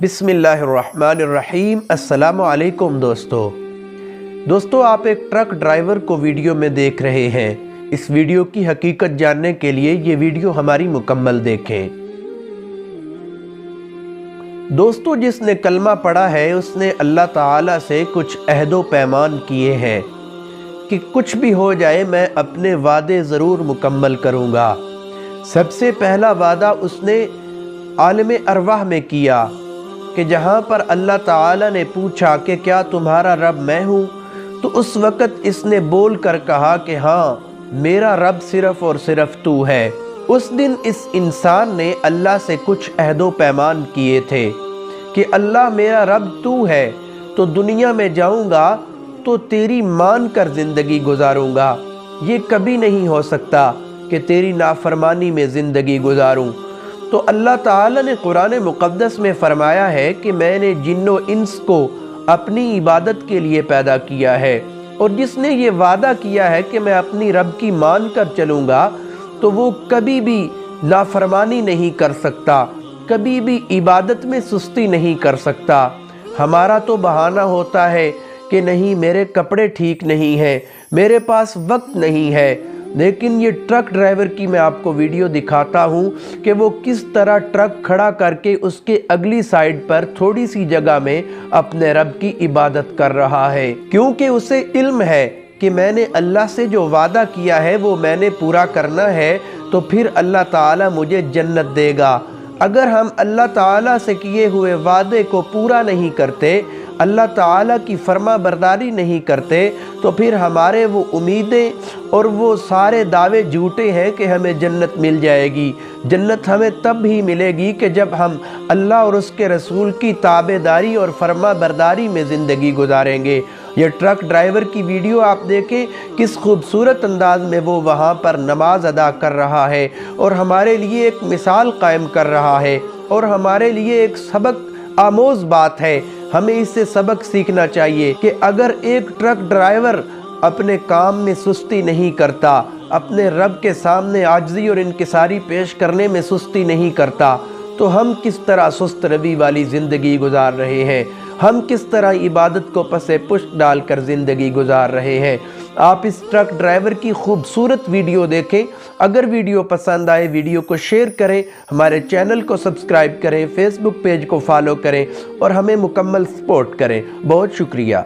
بسم اللہ الرحمن الرحیم۔ السلام علیکم دوستو آپ ایک ٹرک ڈرائیور کو ویڈیو میں دیکھ رہے ہیں۔ اس ویڈیو کی حقیقت جاننے کے لیے یہ ویڈیو ہماری مکمل دیکھیں۔ دوستو جس نے کلمہ پڑھا ہے اس نے اللہ تعالیٰ سے کچھ عہد و پیمان کیے ہیں کہ کچھ بھی ہو جائے میں اپنے وعدے ضرور مکمل کروں گا۔ سب سے پہلا وعدہ اس نے عالم ارواح میں کیا کہ جہاں پر اللہ تعالیٰ نے پوچھا کہ کیا تمہارا رب میں ہوں، تو اس وقت اس نے بول کر کہا کہ ہاں میرا رب صرف اور صرف تو ہے۔ اس دن اس انسان نے اللہ سے کچھ عہد و پیمان کیے تھے کہ اللہ میرا رب تو ہے، تو دنیا میں جاؤں گا تو تیری مان کر زندگی گزاروں گا، یہ کبھی نہیں ہو سکتا کہ تیری نافرمانی میں زندگی گزاروں۔ تو اللہ تعالیٰ نے قرآن مقدس میں فرمایا ہے کہ میں نے جن و انس کو اپنی عبادت کے لیے پیدا کیا ہے، اور جس نے یہ وعدہ کیا ہے کہ میں اپنی رب کی مان کر چلوں گا تو وہ کبھی بھی نافرمانی نہیں کر سکتا، کبھی بھی عبادت میں سستی نہیں کر سکتا۔ ہمارا تو بہانہ ہوتا ہے کہ نہیں میرے کپڑے ٹھیک نہیں ہیں، میرے پاس وقت نہیں ہے، لیکن یہ ٹرک ڈرائیور کی میں آپ کو ویڈیو دکھاتا ہوں کہ وہ کس طرح ٹرک کھڑا کر کے اس کے اگلی سائیڈ پر تھوڑی سی جگہ میں اپنے رب کی عبادت کر رہا ہے، کیونکہ اسے علم ہے کہ میں نے اللہ سے جو وعدہ کیا ہے وہ میں نے پورا کرنا ہے، تو پھر اللہ تعالیٰ مجھے جنت دے گا۔ اگر ہم اللہ تعالیٰ سے کیے ہوئے وعدے کو پورا نہیں کرتے، اللہ تعالیٰ کی فرما برداری نہیں کرتے، تو پھر ہمارے وہ امیدیں اور وہ سارے دعوے جھوٹے ہیں کہ ہمیں جنت مل جائے گی۔ جنت ہمیں تب ہی ملے گی کہ جب ہم اللہ اور اس کے رسول کی تابعداری اور فرما برداری میں زندگی گزاریں گے۔ یہ ٹرک ڈرائیور کی ویڈیو آپ دیکھیں، کس خوبصورت انداز میں وہ وہاں پر نماز ادا کر رہا ہے اور ہمارے لیے ایک مثال قائم کر رہا ہے، اور ہمارے لیے ایک سبق آموز بات ہے۔ ہمیں اس سے سبق سیکھنا چاہیے کہ اگر ایک ٹرک ڈرائیور اپنے کام میں سستی نہیں کرتا، اپنے رب کے سامنے عاجزی اور انکساری پیش کرنے میں سستی نہیں کرتا، تو ہم کس طرح سست روی والی زندگی گزار رہے ہیں، ہم کس طرح عبادت کو پس پشت ڈال کر زندگی گزار رہے ہیں۔ آپ اس ٹرک ڈرائیور کی خوبصورت ویڈیو دیکھیں۔ اگر ویڈیو پسند آئے ویڈیو کو شیئر کریں، ہمارے چینل کو سبسکرائب کریں، فیس بک پیج کو فالو کریں اور ہمیں مکمل سپورٹ کریں۔ بہت شکریہ۔